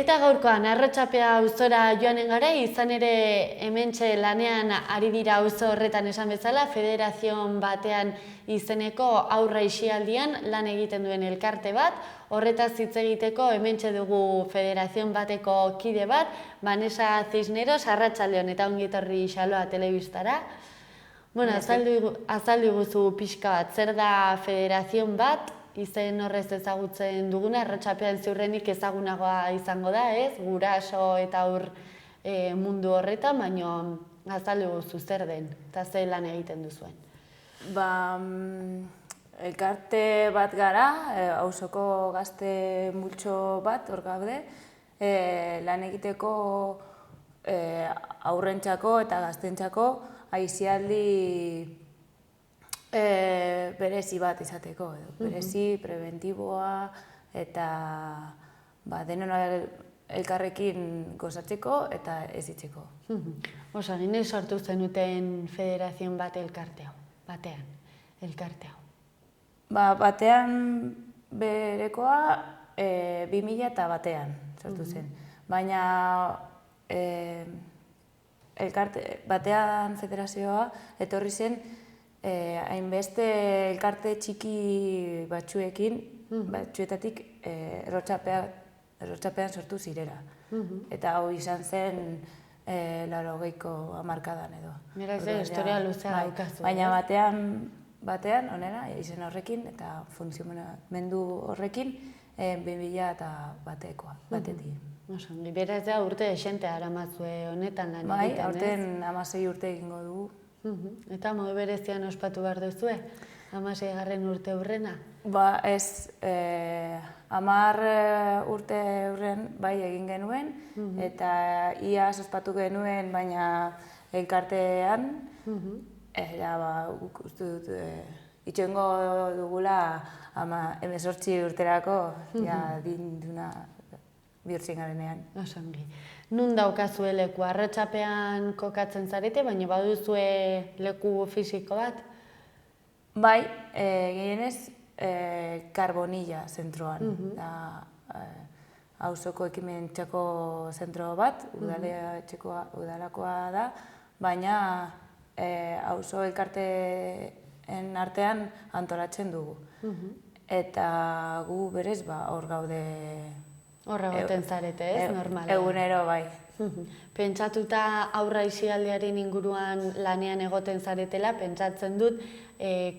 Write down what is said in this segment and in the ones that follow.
Eta gaurkoan, Arratxapea auzora joanen gara, izan ere hementxe lanean ari dira auzo horretan esan bezala, federazion batean izeneko aurra isialdian lan egiten duen elkarte bat, horretaz hitz egiteko hementxe dugu federazion bateko kide bat, Vanessa Cisneros, arratsaldeon eta ongi etorri Xaloa telebistara. Bueno, azaldu guzu pixka bat, zer da federazion bat, izen horrez ezagutzen duguna, Arratxapean ziurrenik ezagunagoa izango da, ez? Guraso eta aur mundu horretan, baina azaldu guzu zer den, eta ze lan egiten duzuen. Elkarte bat gara, auzoko gazte multzo bat, hor gaude, lan egiteko aurrentzako eta gaztentzako aisialdi berezi bat izateko, berezi, preventiboa eta denon elkarrekin gozatzeko eta ezitzeko. Osa, gine sortu zenuten federazion bat elkarte hau, elkarte hau? Batean berekoa 2001an sortu zen, baina batean federazioa etorri zen hainbeste elkarte txiki batzuetatik errotxapean sortu zirela. Eta hau izan zen 80ko hamarkadan edo. Mira, historia luzea daukazu. Baina batean, onena, izen horrekin eta funtzionamendu horrekin 2001 Osongi, beraz da urte esente aramazue honetan lan egiten, ez? Bai, aurten 16 urte egingo dugu. Eta modu berezian ospatu behar duzue, 16. urte hurrena? Ez, 10 urte hurren bai egin genuen, eta iaz ospatu genuen, baina elkartean, uste dut, itxoengo dugula 18 urterako, dinduna bihurtzen garenean. Osongi. Nun daukazue leku? Arratxapean kokatzen zarete, baina baduzue leku fisiko bat? Bai, gehienez Karbonilla zentroan. Auzoko ekimentzako zentro bat, udalakoa da, baina auzo elkarteen artean antolatzen dugu. Eta gu berez hor gaude. Horra goten zarete, ez? Normalean. Egunero, bai. Pentsatuta aurra isialdiaren inguruan lanean egoten zaretela, pentsatzen dut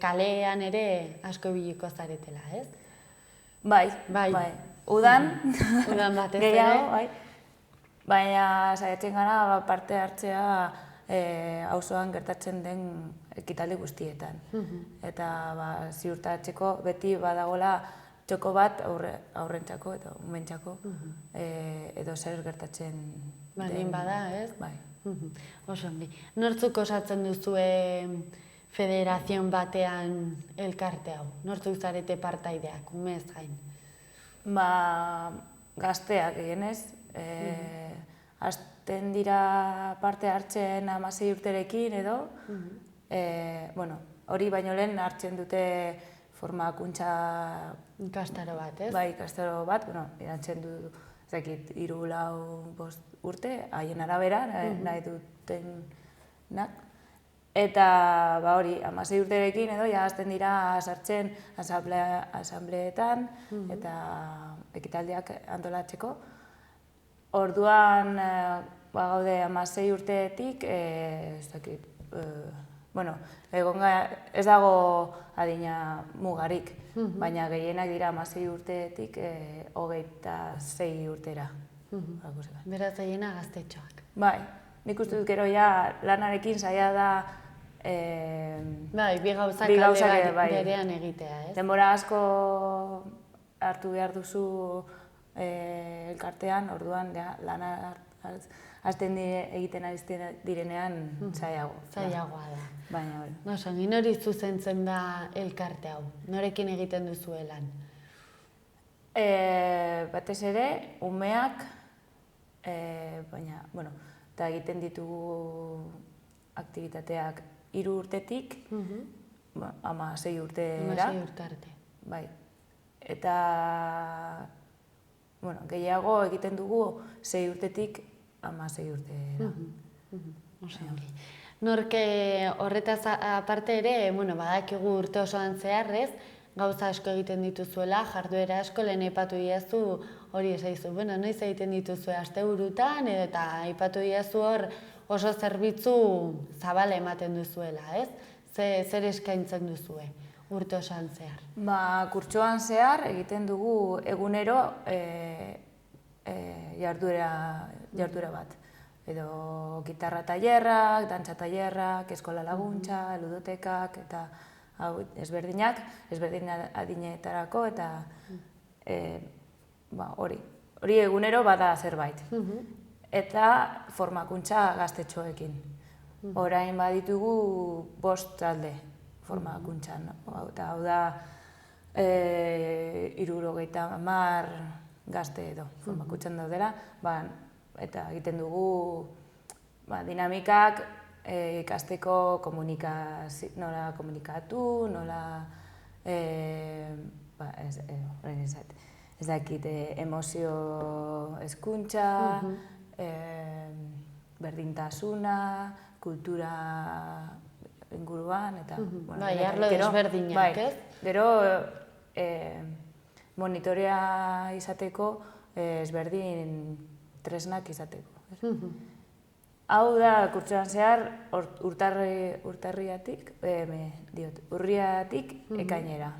kalean ere asko ibiliko zaretela, ez? Bai. Udan batez ere. Bai. Baina saiatzen gara parte hartzea auzoan gertatzen den ekitaldi guztietan. Eta ziurtatzeko beti badagola txoko bat aurrentzako eta umentzako edo zer gertatzen den. Bada, ez? Bai. Osongi. Nortzuk osatzen duzue federazion batean elkarte hau? Nortzuk zarete partaideak, umez gain? Gazteak gehienez. Hasten dira parte hartzen 16 urterekin edo. Hori baino lehen hartzen dute formakuntza ikastaro bat, ez? Bai, ikastaro bat, irantzen du, ezakit, 3-4 urte, haien arabera, nahi dutenak. Eta hori, 16 urterekin edo, hasten dira sartzen asambleetan eta ekitaldiak antolatzeko. Orduan, gaude 16 urteetik, ezakit, ez dago adina mugarik, baina gehienak dira 16 urteetik 26 urtera. Beraz gehiena gaztetxoak. Bai, nik uste dut gero lanarekin zaila da bi gauzak berean egitea, ez? Denbora asko hartu behar duzu elkartean, orduan lana egiten direnean zailagoa da. Baina hori. Osongi, nori zuzentzen da elkarte hau? Norekin egiten duzue lan? Batez ere, umeak, baina, eta egiten ditugu aktibitateak 3 urtetik, 16 urtera. 16 urte arte. Bai. Eta gehiago egiten dugu 6 urtetik 16 urtera. Oso ongi. Norke horretaz aparte ere, badakigu urte osoan zeharrez, gauza asko egiten dituzuela, jarduera asko, lehen aipatu diazu hori esaizu. Noiz egiten dituzue asteburutan edo eta aipatu diazu hor oso zerbitzu zabala ematen duzuela, ez? Zer eskaintzen duzue urte osoan zehar? Kurtsoan zehar egiten dugu egunero jarduera bat. Edo gitarra tailerrak, dantza tailerrak, eskola laguntza, ludotekak eta ezberdinak, ezberdin adinetarako eta hori egunero bada zerbait. Eta formakuntza gaztetxoekin. Orain baditugu 5 talde formakuntzan. Hau da 70 gazte edo formakuntzan daudela, eta egiten dugu dinamikak ikasteko nola komunikatu, nola ez dakit emozio hezkuntza, berdintasuna, kultura inguruan eta arlo desberdinak, ez? Gero monitorea izateko ezberdin tresnak izateko. Hau da, kurtsoan zehar, urriatik ekainera.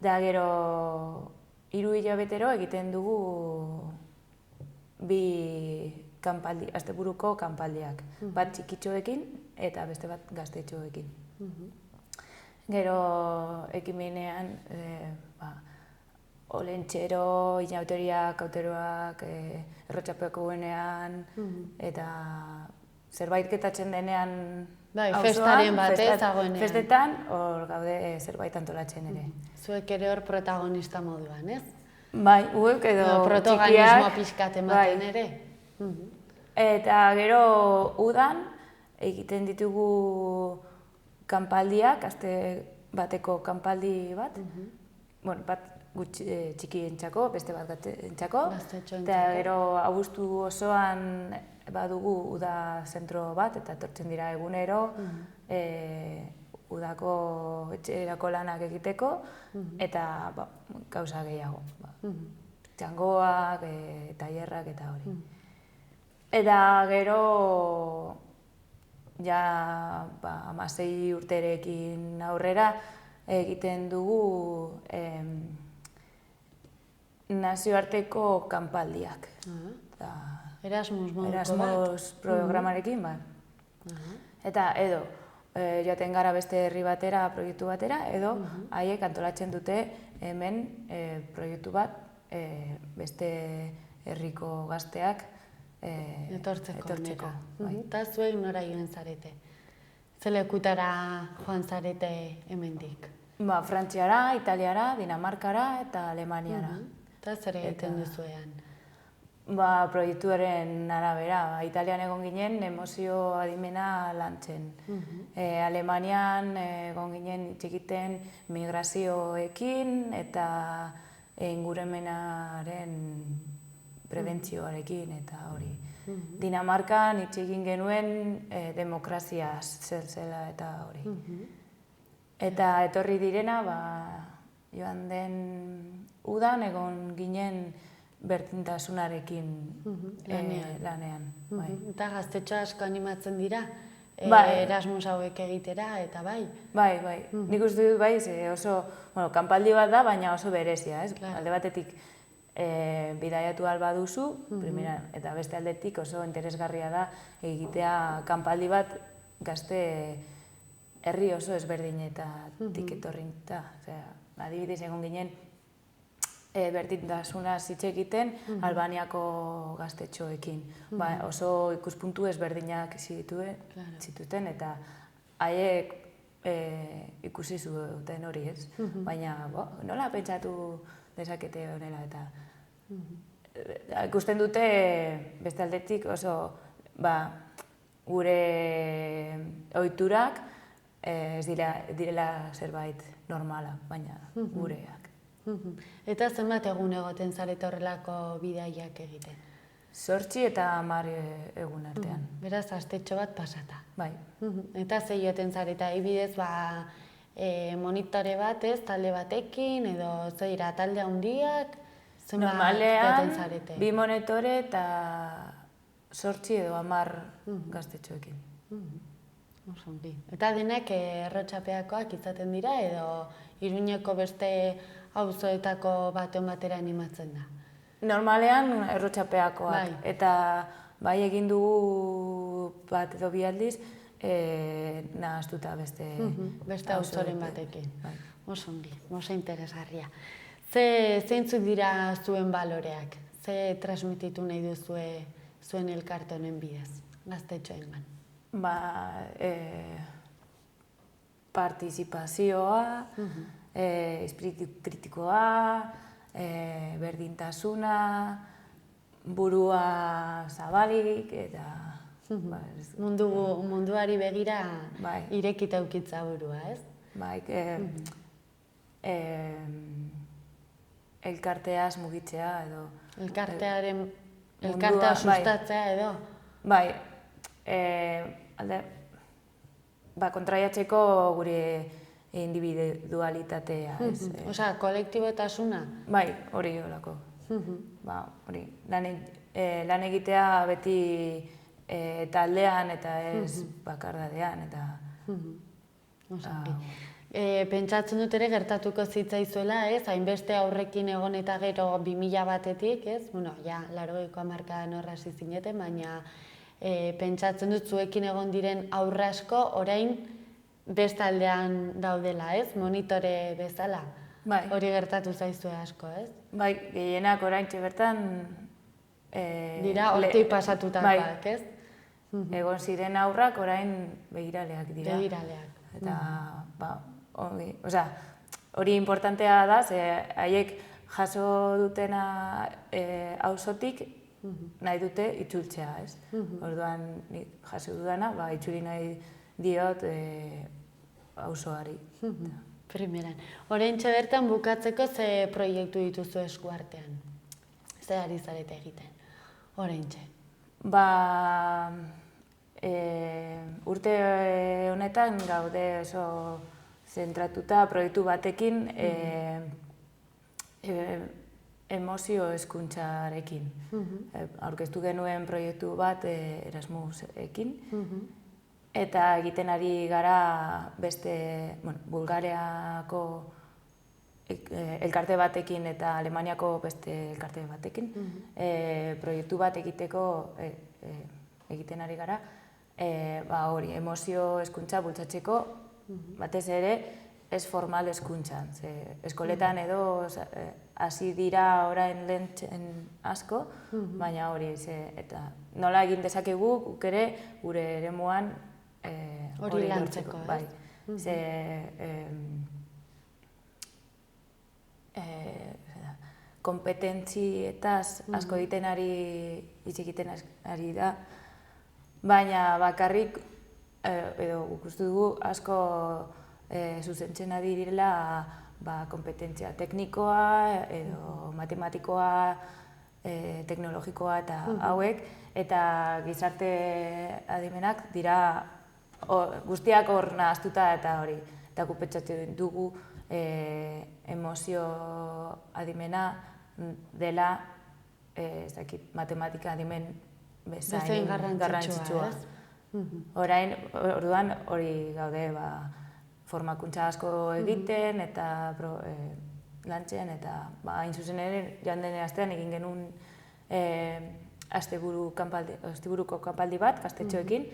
Da gero, 3 hilabetero egiten dugu 2 asteburuko kanpaldiak. Bat txikitxoekin eta beste bat gaztetxoekin. Gero, ekimenean, Olentxero, inauteriak, auteroak, errotxapeko guenean, eta zerbait ketatzen denean festaren bat ez dagoenean. Festetan, hor gaude zerbait antolatzen ere. Zuek ere hor protagonista moduan, ez? Bai, uek edo txikiak. Protagonismoa pixkat ematen ere. Eta gero udan egiten ditugu kanpaldiak, aste bateko kanpaldi bat. Bat txikientzako, beste bat gaztetxoentzako. Eta gero abuztu osoan badugu uda zentro bat, eta etortzen dira egunero udako etxerako lanak egiteko, eta gauza gehiago. Txangoak, tailerrak eta hori. Eta gero, ja 16 urterekin aurrera, egiten dugu nazioarteko kanpaldiak. Erasmus moduko bat. Erasmus programarekin, bai. Eta edo, joaten gara beste herri batera, proiektu batera, edo haiek antolatzen dute hemen proiektu bat beste herriko gazteak etortzeko. Eta zuek nora joan zarete? Zelekutara joan zarete hemendik? Frantziara, Italiara, Dinamarkara eta Alemaniara. Eta zer egiten duzuean? Proiektuaren arabera. Italian egon ginen emozio adimena lantzen. Alemanian egon ginen txikiten migrazioekin eta ingurumenaren prebentzioarekin eta hori. Dinamarkan hitz egin genuen demokrazia zela eta hori. Eta etorri direna, joan den udan egon ginen berdintasunarekin lanean. Eta gaztetxo asko animatzen dira, Erasmus hauek egitera, eta bai? Bai. Nik uste dut bai, oso, kanpaldi bat da, baina oso berezia, ez? Alde batetik bidaiatu alba duzu, eta beste aldetik oso interesgarria da egitea kanpaldi bat gazte herri oso ezberdinetatik etorrinta. Adibidez egon ginen berdintasunaz hitz egiten Albaniako gaztetxoekin. Oso ikuspuntu ezberdinak zituzten eta haiek ikusi zuten hori, ez? Baina nola pentsatu dezakete honela eta ikusten dute beste aldetik oso gure ohiturak ez direla zerbait normala, baina gureak. Eta zenbat egun egoten zarete horrelako bidaiak egiten? 8 eta 10 egun artean. Beraz, astetxo bat pasata. Bai. Eta zei joten zarete, ibidez, monitore bat ez, talde batekin, edo zeira talde handiak, zenbat Normalean, joten zarete? 2 monitore eta 8 edo 10 gaztetxoekin. Oso ongi. Eta denak errotxapeakoak izaten dira, edo Iruñeko beste auzoetako baten batera animatzen da? Normalean errotxapeakoak. Bai. Eta bai egin dugu bat edo bi aldiz, nahaztuta beste auzoren batekin. Bai. Oso ongi, oso interesgarria. Zeintzuk dira zuen baloreak? Ze transmititu nahi duzue zuen elkarte honen bidez, gaztetxoengan? Partizipazioa, espiritu kritikoa, berdintasuna, burua zabalik, eta... Munduari begira irekita ukitza burua, ez? Bai, elkarteaz mugitzea edo... Elkartea sustatzea edo? Bai, kontraiatzeko gure individualitatea, ez? Osea, kolektibotasuna? Bai, hori horako. Hori, lan egitea beti taldean eta ez bakardadean, eta... Pentsatzen dut ere gertatuko zitzaizuela, ez? Hainbeste aurrekin egon eta gero 2000 batetik, ez? Bueno, ja, 80ko hamarkadan horra hasi zineten, baina pentsatzen dut zuekin egon diren aurre asko orain beste aldean daudela, ez? Monitore bezala. Hori gertatu zaizue asko, ez? Bai, gehienak oraintxe bertan... Dira, hortik pasatutakoak, ez? Egon ziren aurrak orain begiraleak dira. Begiraleak. Eta, hori importantea da, ze haiek jaso dutena auzotik nahi dute itzultzea, ez? Orduan, jaso dudana, itzuli nahi diot auzoari. Primeran. Oraintxe bertan bukatzeko ze proiektu dituzu eskuartean? Ze ari zarete egiten? Oraintxe. Urte honetan gaude oso zentratuta proiektu batekin emozio hezkuntzarekin. Aurkeztu genuen proiektu bat Erasmusekin, eta egiten ari gara beste Bulgariako elkarte batekin eta Alemaniako beste elkarte batekin proiektu bat egiten ari gara, hori, emozio hezkuntza bultzatzeko, batez ere, ez formal hezkuntzan. Eskoletan edo hasi dira orain lehen asko, baina hori, eta nola egin dezakegu guk ere gure eremuan hori lantzeko, ez? Kompetentzietaz asko egiten hitz egiten ari da, baina bakarrik, edo ikustu dugu, asko zuzentzen ari direla kompetentzia teknikoa, edo matematikoa, teknologikoa eta hauek, eta gizarte adimenak dira guztiak hor nahaztuta eta hori. Eta pentsatzen dugu emozio adimena dela matematika adimen bezain garrantzitsua. Orduan hori gaude formakuntza asko egiten eta lantzen, eta hain zuzen ere joan den astean egin genuen asteburuko kanpaldi bat gaztetxoekin,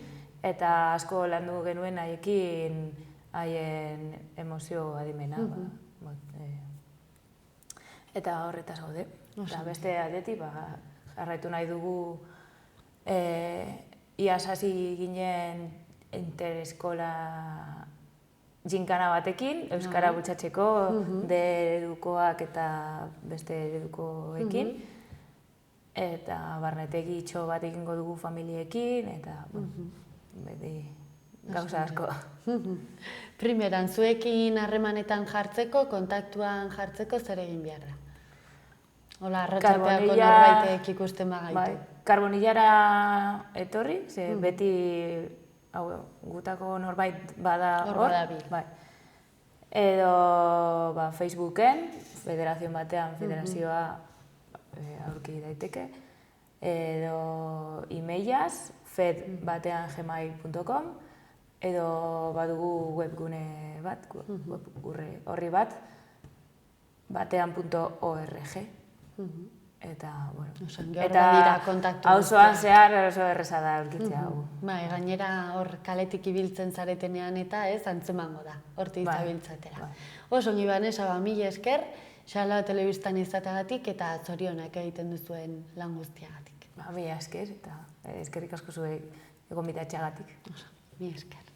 eta asko landu genuen haiekin haien emozio adimena. Eta horretaz gaude. Beste aldetik, jarraitu nahi dugu iaz hasi ginen intereskola ginkana batekin, euskara bultzatzeko, D eredukoak eta beste eredukoekin. Eta barnetegi itxo bat egingo dugu familiekin, eta gauza asko. Primeran, zuekin harremanetan jartzeko, kontaktuan jartzeko zer egin behar da? Hola, arratsalpeako norbaitek ikusten bagaitu. Karbonillara etorri, ze beti gutako norbait bada hor. Edo Facebooken, federazion batean federazioa aurki daiteke. Edo emailaz, fed@gmail.com, edo badugu webgune bat, horri bat, batean.org. Eta, auzoan zehar oso erreza da aurkitzea. Gainera hor kaletik ibiltzen zaretenean eta antzemango da, hortik zabiltzatera. Oso ongi Vanessa, mila esker, Charloa Telebistan izatagatik eta zorionak egiten duzuen lan guztiagatik. Mila esker eta eskerrik asko zuek gonbidatzeagatik. Mila esker.